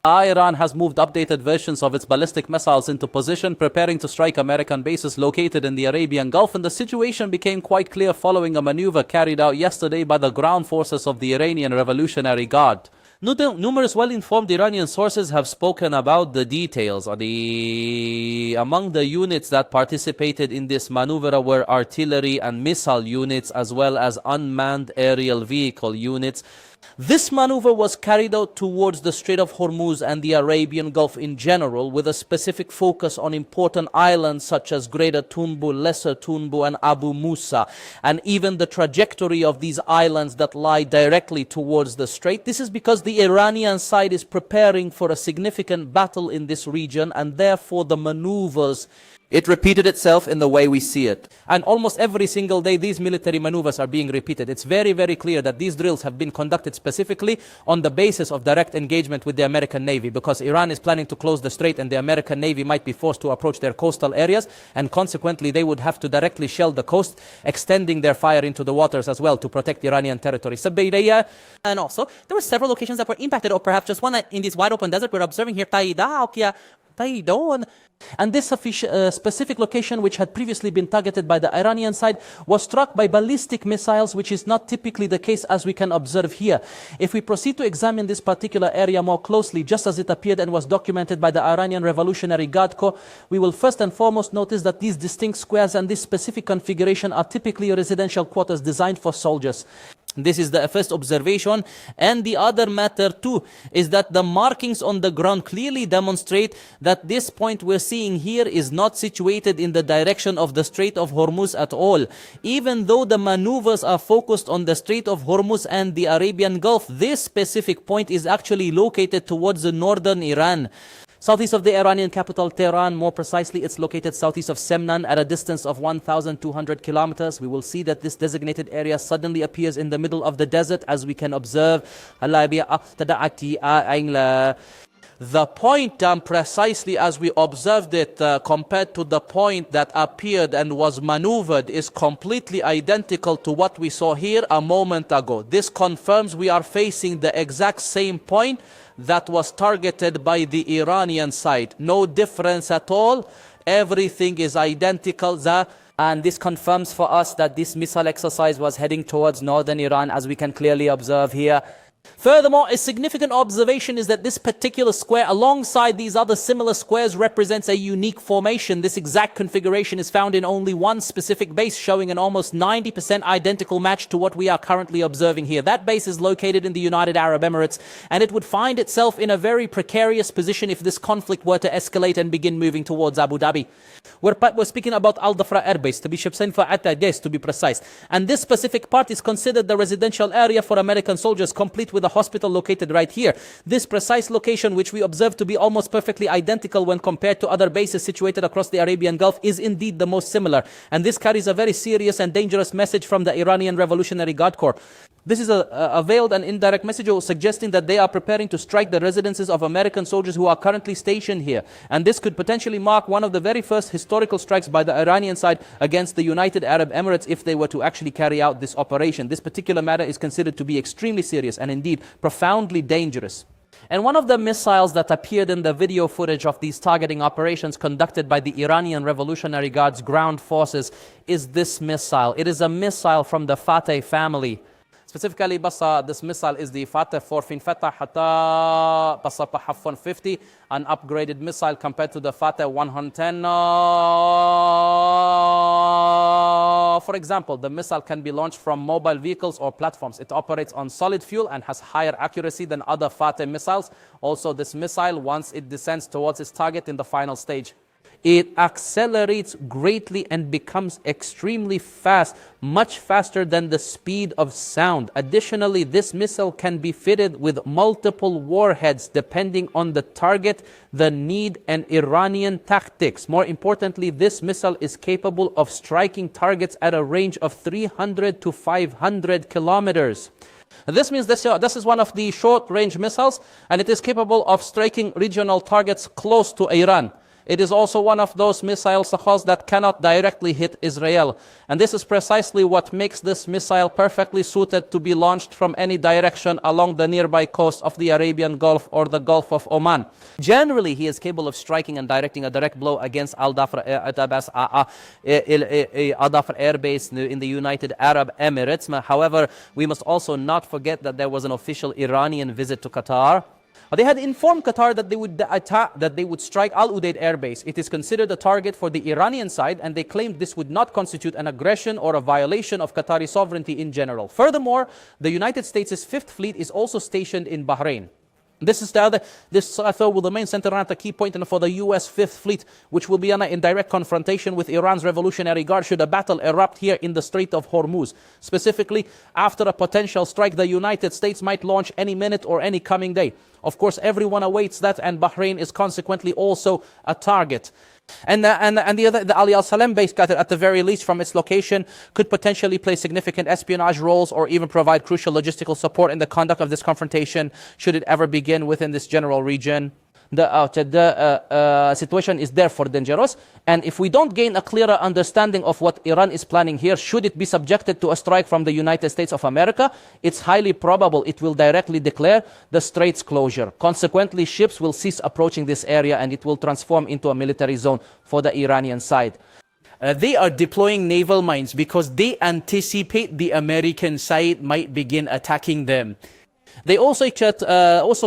Iran has moved updated versions of its ballistic missiles into position, preparing to strike American bases located in the Arabian Gulf, and the situation became quite clear following a maneuver carried out yesterday by the ground forces of the Iranian Revolutionary Guard. Numerous well-informed Iranian sources have spoken about the details. Among the units that participated in this maneuver were artillery and missile units, as well as unmanned aerial vehicle units. This maneuver was carried out towards the Strait of Hormuz and the Arabian Gulf in general, with a specific focus on important islands such as Greater Tunbu, Lesser Tunbu, and Abu Musa, and even the trajectory of these islands that lie directly towards the strait. This is because the Iranian side is preparing for a significant battle in this region, and therefore the maneuvers, it repeated itself in the way we see it. And almost every single day, these military maneuvers are being repeated. It's very, very clear that these drills have been conducted specifically on the basis of direct engagement with the American Navy, because Iran is planning to close the strait and the American Navy might be forced to approach their coastal areas, and consequently they would have to directly shell the coast, extending their fire into the waters as well to protect Iranian territory. And also, there were several locations that were impacted, or perhaps just one that in this wide open desert we're observing here. And this specific location, which had previously been targeted by the Iranian side, was struck by ballistic missiles, which is not typically the case as we can observe here. If we proceed to examine this particular area more closely, just as it appeared and was documented by the Iranian Revolutionary Guard Corps, we will first and foremost notice that these distinct squares and this specific configuration are typically residential quarters designed for soldiers. This is the first observation. And the other matter too is that the markings on the ground clearly demonstrate that this point we're seeing here is not situated in the direction of the Strait of Hormuz at all. Even though the maneuvers are focused on the Strait of Hormuz and the Arabian Gulf, this specific point is actually located towards the northern Iran. Southeast of the Iranian capital Tehran, more precisely, it's located southeast of Semnan at a distance of 1,200 kilometers. We will see that this designated area suddenly appears in the middle of the desert, as we can observe. The point precisely as we observed it compared to the point that appeared and was maneuvered is completely identical to what we saw here a moment ago. This confirms we are facing the exact same point that was targeted by the Iranian side. No difference at all. Everything is identical. And this confirms for us that this missile exercise was heading towards northern Iran, as we can clearly observe here. Furthermore, a significant observation is that this particular square, alongside these other similar squares, represents a unique formation. This exact configuration is found in only one specific base, showing an almost 90% identical match to what we are currently observing here. That base is located in the United Arab Emirates, and it would find itself in a very precarious position if this conflict were to escalate and begin moving towards Abu Dhabi. We're speaking about Al Dhafra Air Base, to be precise. And this specific part is considered the residential area for American soldiers, complete with a hospital located right here. This precise location, which we observe to be almost perfectly identical when compared to other bases situated across the Arabian Gulf, is indeed the most similar. And this carries a very serious and dangerous message from the Iranian Revolutionary Guard Corps. This is a veiled and indirect message suggesting that they are preparing to strike the residences of American soldiers who are currently stationed here. And this could potentially mark one of the very first historical strikes by the Iranian side against the United Arab Emirates if they were to actually carry out this operation. This particular matter is considered to be extremely serious and indeed profoundly dangerous. And one of the missiles that appeared in the video footage of these targeting operations conducted by the Iranian Revolutionary Guard's ground forces is this missile. It is a missile from the Fateh family. Specifically, this missile is the Fateh 4 Fatah Hatta 150, an upgraded missile compared to the Fateh 110. For example, the missile can be launched from mobile vehicles or platforms. It operates on solid fuel and has higher accuracy than other Fateh missiles. Also, this missile, once it descends towards its target in the final stage, it accelerates greatly and becomes extremely fast, much faster than the speed of sound. Additionally, this missile can be fitted with multiple warheads depending on the target, the need, and Iranian tactics. More importantly, this missile is capable of striking targets at a range of 300 to 500 kilometers. This means this is one of the short-range missiles, and it is capable of striking regional targets close to Iran. It is also one of those missiles that cannot directly hit Israel. And this is precisely what makes this missile perfectly suited to be launched from any direction along the nearby coast of the Arabian Gulf or the Gulf of Oman. Generally, he is capable of striking and directing a direct blow against Al-Dhafar Air Base in the United Arab Emirates. However, we must also not forget that there was an official Iranian visit to Qatar. They had informed Qatar that they would strike Al Udeid Air Base. It is considered a target for the Iranian side, and they claimed this would not constitute an aggression or a violation of Qatari sovereignty in general. Furthermore, the United States' Fifth Fleet is also stationed in Bahrain. This I thought will remain centered around a key point for the U.S. Fifth Fleet, which will be in direct confrontation with Iran's Revolutionary Guard should a battle erupt here in the Strait of Hormuz. Specifically, after a potential strike, the United States might launch any minute or any coming day. Of course, everyone awaits that, and Bahrain is consequently also a target. And the Ali Al-Salem base, at the very least from its location, could potentially play significant espionage roles or even provide crucial logistical support in the conduct of this confrontation, should it ever begin within this general region. The situation is therefore dangerous, and if we don't gain a clearer understanding of what Iran is planning here, should it be subjected to a strike from the United States of America, it's highly probable it will directly declare the strait's closure. Consequently, ships will cease approaching this area and it will transform into a military zone for the Iranian side. They are deploying naval mines because they anticipate the American side might begin attacking them. They also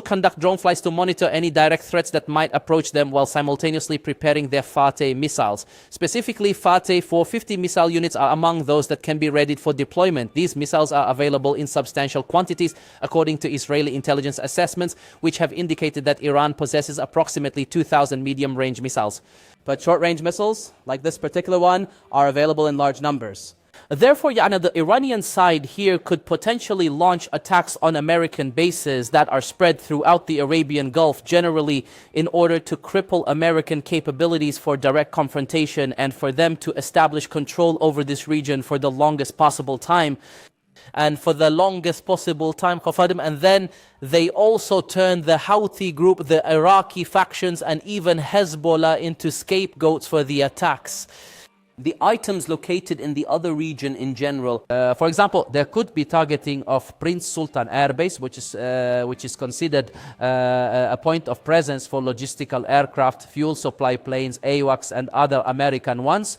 conduct drone flights to monitor any direct threats that might approach them while simultaneously preparing their Fateh missiles. Specifically, Fateh 450 missile units are among those that can be readied for deployment. These missiles are available in substantial quantities, according to Israeli intelligence assessments, which have indicated that Iran possesses approximately 2,000 medium-range missiles. But short-range missiles, like this particular one, are available in large numbers. Therefore, the Iranian side here could potentially launch attacks on American bases that are spread throughout the Arabian Gulf generally in order to cripple American capabilities for direct confrontation and for them to establish control over this region for the longest possible time. And then they also turn the Houthi group, the Iraqi factions, and even Hezbollah into scapegoats for the attacks. The items located in the other region in general, for example, there could be targeting of Prince Sultan Air Base, which is considered a point of presence for logistical aircraft, fuel supply planes, AWACS, and other American ones.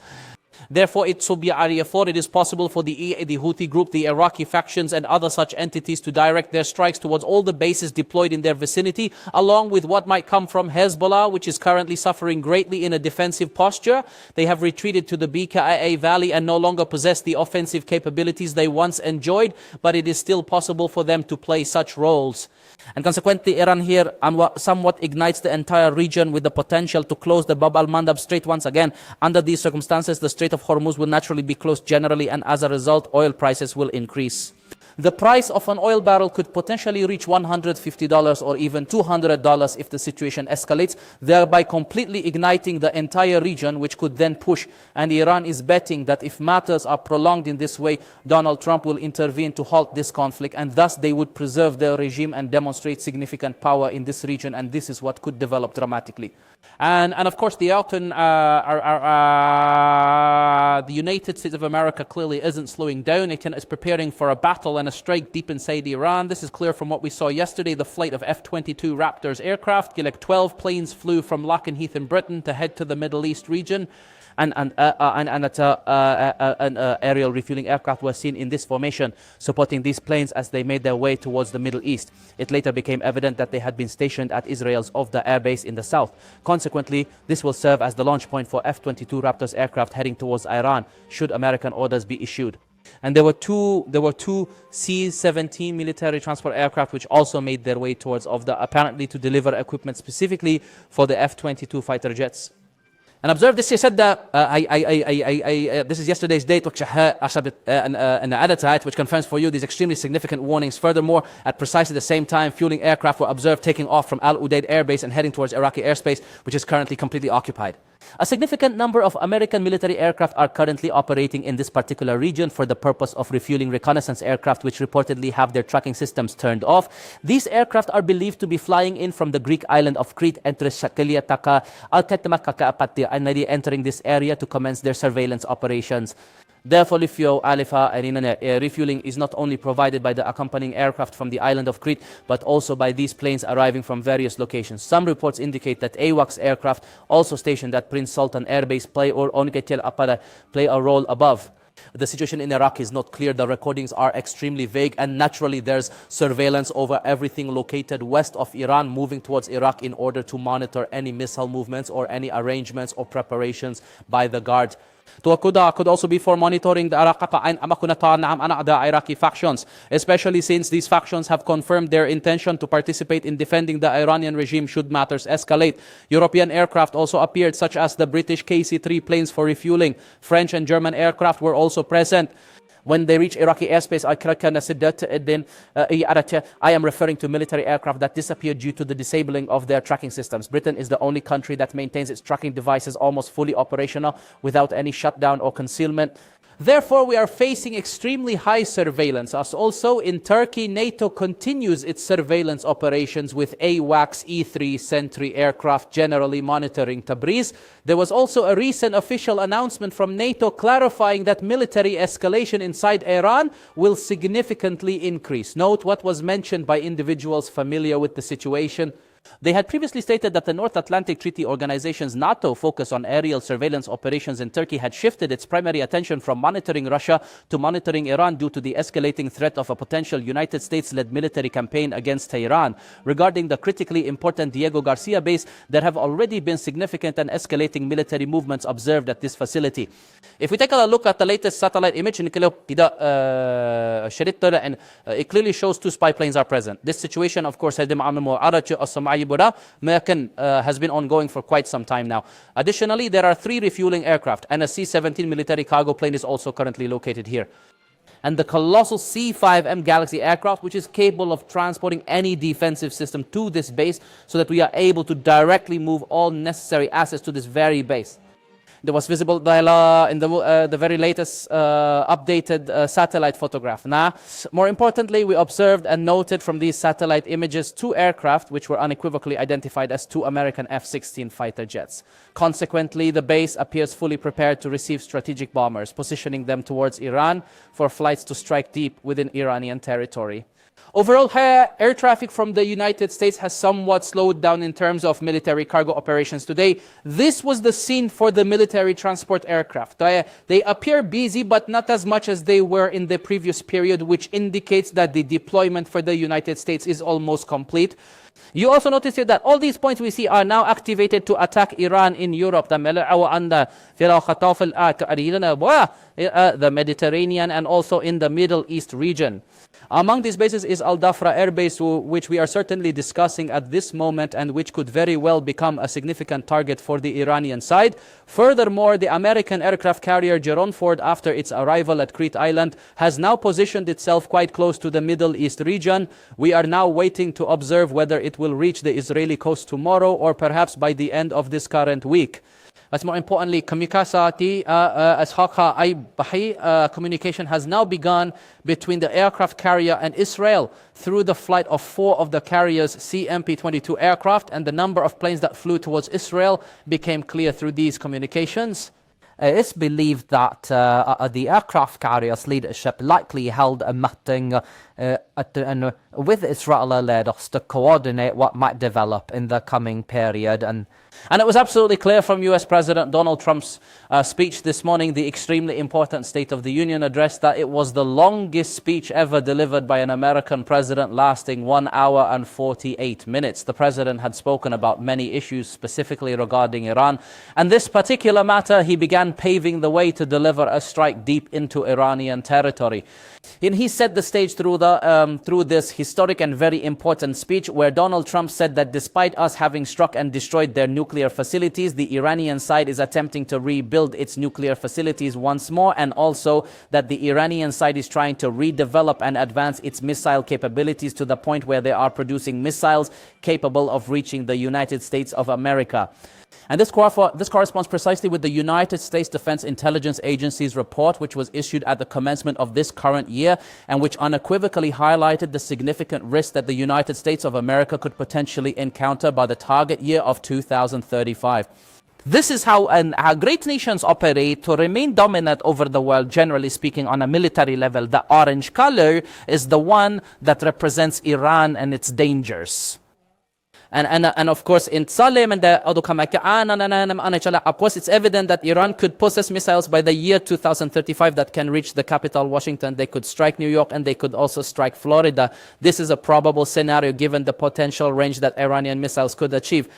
Therefore, it is possible for the Houthi group, the Iraqi factions, and other such entities to direct their strikes towards all the bases deployed in their vicinity, along with what might come from Hezbollah, which is currently suffering greatly in a defensive posture. They have retreated to the Bekaa Valley and no longer possess the offensive capabilities they once enjoyed, but it is still possible for them to play such roles. And consequently, Iran here somewhat ignites the entire region with the potential to close the Bab al-Mandab Strait once again. Under these circumstances, the Strait of Hormuz will naturally be closed generally, and as a result, oil prices will increase. The price of an oil barrel could potentially reach $150 or even $200 if the situation escalates, thereby completely igniting the entire region, which could then push. And Iran is betting that if matters are prolonged in this way, Donald Trump will intervene to halt this conflict, and thus they would preserve their regime and demonstrate significant power in this region, and this is what could develop dramatically. And of course, the United States of America clearly isn't slowing down. It is preparing for a battle and a strike deep inside Iran. This is clear from what we saw yesterday, the flight of F-22 Raptors aircraft. 12 planes flew from Lakenheath in Britain to head to the Middle East region. And aerial refueling aircraft were seen in this formation, supporting these planes as they made their way towards the Middle East. It later became evident that they had been stationed at Israel's Ofda air base in the south. Consequently, this will serve as the launch point for F-22 Raptors aircraft heading towards Iran, should American orders be issued. And there were two C-17 military transport aircraft which also made their way towards Ofda, apparently to deliver equipment specifically for the F-22 fighter jets. And observe this, he said that, this is yesterday's date, which confirms for you these extremely significant warnings. Furthermore, at precisely the same time, fueling aircraft were observed taking off from Al Udeid Air Base and heading towards Iraqi airspace, which is currently completely occupied. A significant number of American military aircraft are currently operating in this particular region for the purpose of refueling reconnaissance aircraft, which reportedly have their tracking systems turned off. These aircraft are believed to be flying in from the Greek island of Crete, entering this area to commence their surveillance operations. Therefore, refueling is not only provided by the accompanying aircraft from the island of Crete, but also by these planes arriving from various locations. Some reports indicate that AWACS aircraft also stationed at Prince Sultan Air Base play a role above. The situation in Iraq is not clear. The recordings are extremely vague, and naturally there's surveillance over everything located west of Iran moving towards Iraq in order to monitor any missile movements or any arrangements or preparations by the Guard. Tuakuda could also be for monitoring the Iraqi factions, especially since these factions have confirmed their intention to participate in defending the Iranian regime should matters escalate. European aircraft also appeared, such as the British KC-3 planes for refueling. French and German aircraft were also present. When they reach Iraqi airspace, I am referring to military aircraft that disappeared due to the disabling of their tracking systems. Britain is the only country that maintains its tracking devices almost fully operational without any shutdown or concealment. Therefore, we are facing extremely high surveillance. As also in Turkey, NATO continues its surveillance operations with AWACS E-3 Sentry aircraft generally monitoring Tabriz. There was also a recent official announcement from NATO clarifying that military escalation inside Iran will significantly increase. Note what was mentioned by individuals familiar with the situation. They had previously stated that the North Atlantic Treaty Organization's NATO focus on aerial surveillance operations in Turkey had shifted its primary attention from monitoring Russia to monitoring Iran due to the escalating threat of a potential United States-led military campaign against Tehran. Regarding the critically important Diego Garcia base, there have already been significant and escalating military movements observed at this facility. If we take a look at the latest satellite image, it clearly shows two spy planes are present. This situation, of course, has been ongoing for quite some time now. Additionally, there are 3 refueling aircraft, and a C-17 military cargo plane is also currently located here. And the colossal C-5M Galaxy aircraft, which is capable of transporting any defensive system to this base so that we are able to directly move all necessary assets to this very base. There was visible in the very latest updated satellite photograph. Now, more importantly, we observed and noted from these satellite images 2 aircraft which were unequivocally identified as 2 American F-16 fighter jets. Consequently, the base appears fully prepared to receive strategic bombers, positioning them towards Iran for flights to strike deep within Iranian territory. Overall, air traffic from the United States has somewhat slowed down in terms of military cargo operations today. This was the scene for the military transport aircraft. They appear busy, but not as much as they were in the previous period, which indicates that the deployment for the United States is almost complete. You also notice here that all these points we see are now activated to attack Iran in Europe, the Mediterranean, and also in the Middle East region. Among these bases is Al Dhafra Air Base, which we are certainly discussing at this moment and which could very well become a significant target for the Iranian side. Furthermore, the American aircraft carrier Jerome Ford, after its arrival at Crete Island, has now positioned itself quite close to the Middle East region. We are now waiting to observe whether it will reach the Israeli coast tomorrow or perhaps by the end of this current week. But more importantly, communication has now begun between the aircraft carrier and Israel through the flight of 4 of the carrier's CMP-22 aircraft, and the number of planes that flew towards Israel became clear through these communications. It's believed that the aircraft carrier's leadership likely held a meeting with Israeli leaders to coordinate what might develop in the coming period. And it was absolutely clear from US President Donald Trump's speech this morning, the extremely important State of the Union address, that it was the longest speech ever delivered by an American president, lasting 1 hour and 48 minutes. The president had spoken about many issues, specifically regarding Iran. And this particular matter, he began paving the way to deliver a strike deep into Iranian territory. And he set the stage through this historic and very important speech, where Donald Trump said that despite us having struck and destroyed their nuclear facilities, the Iranian side is attempting to rebuild its nuclear facilities once more, and also that the Iranian side is trying to redevelop and advance its missile capabilities to the point where they are producing missiles capable of reaching the United States of America. And this corresponds precisely with the United States Defense Intelligence Agency's report, which was issued at the commencement of this current year, and which unequivocally highlighted the significant risk that the United States of America could potentially encounter by the target year of 2035. This is how great nations operate to remain dominant over the world, generally speaking, on a military level. The orange color is the one that represents Iran and its dangers. And of course, in Salem and the of course, it's evident that Iran could possess missiles by the year 2035 that can reach the capital, Washington. They could strike New York and they could also strike Florida. This is a probable scenario given the potential range that Iranian missiles could achieve.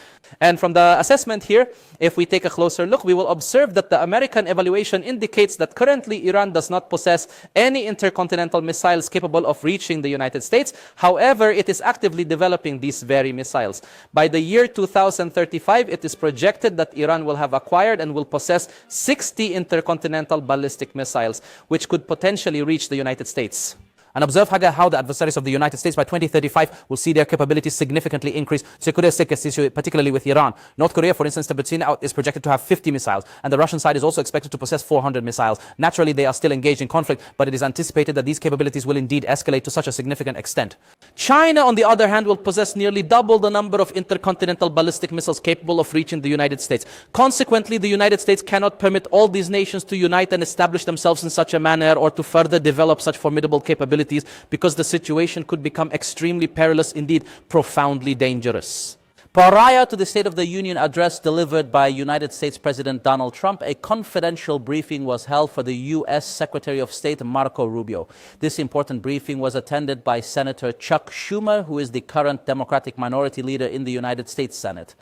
And from the assessment here, if we take a closer look, we will observe that the American evaluation indicates that currently Iran does not possess any intercontinental missiles capable of reaching the United States. However, it is actively developing these very missiles. By the year 2035, it is projected that Iran will have acquired and will possess 60 intercontinental ballistic missiles, which could potentially reach the United States. And observe how the adversaries of the United States by 2035 will see their capabilities significantly increase, particularly with Iran. North Korea, for instance, is projected to have 50 missiles, and the Russian side is also expected to possess 400 missiles. Naturally, they are still engaged in conflict, but it is anticipated that these capabilities will indeed escalate to such a significant extent. China, on the other hand, will possess nearly double the number of intercontinental ballistic missiles capable of reaching the United States. Consequently, the United States cannot permit all these nations to unite and establish themselves in such a manner or to further develop such formidable capabilities, because the situation could become extremely perilous, indeed profoundly dangerous. Prior to the State of the Union address delivered by United States President Donald Trump, a confidential briefing was held for the U.S. Secretary of State Marco Rubio. This important briefing was attended by Senator Chuck Schumer, who is the current Democratic minority leader in the United States Senate.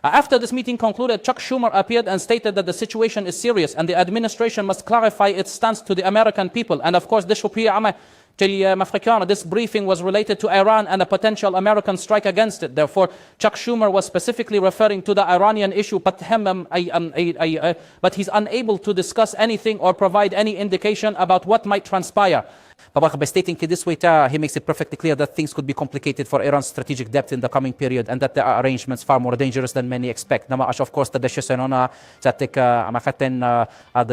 After this meeting concluded, Chuck Schumer appeared and stated that the situation is serious and the administration must clarify its stance to the American people. And of course, this briefing was related to Iran and a potential American strike against it. Therefore, Chuck Schumer was specifically referring to the Iranian issue, but he's unable to discuss anything or provide any indication about what might transpire. By stating this way, he makes it perfectly clear that things could be complicated for Iran's strategic depth in the coming period, and that there are arrangements far more dangerous than many expect. Of course, the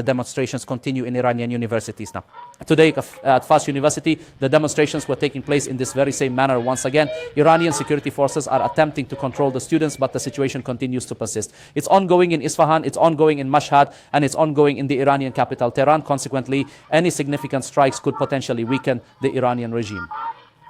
demonstrations continue in Iranian universities now. Today at Fars University, the demonstrations were taking place in this very same manner once again. Iranian security forces are attempting to control the students, but the situation continues to persist. It's ongoing in Isfahan, it's ongoing in Mashhad, and it's ongoing in the Iranian capital, Tehran. Consequently, any significant strikes could potentially weaken the Iranian regime.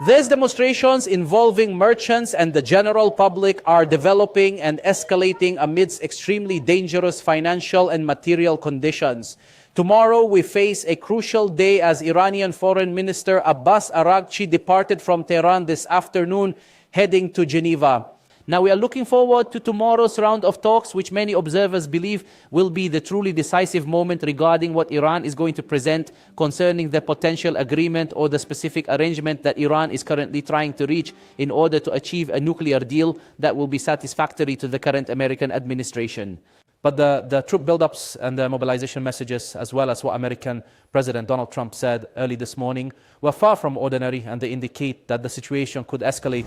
These demonstrations involving merchants and the general public are developing and escalating amidst extremely dangerous financial and material conditions. Tomorrow we face a crucial day as Iranian Foreign Minister Abbas Araghchi departed from Tehran this afternoon, heading to Geneva. Now we are looking forward to tomorrow's round of talks, which many observers believe will be the truly decisive moment regarding what Iran is going to present concerning the potential agreement or the specific arrangement that Iran is currently trying to reach in order to achieve a nuclear deal that will be satisfactory to the current American administration. But the troop buildups and the mobilization messages, as well as what American President Donald Trump said early this morning, were far from ordinary, and they indicate that the situation could escalate.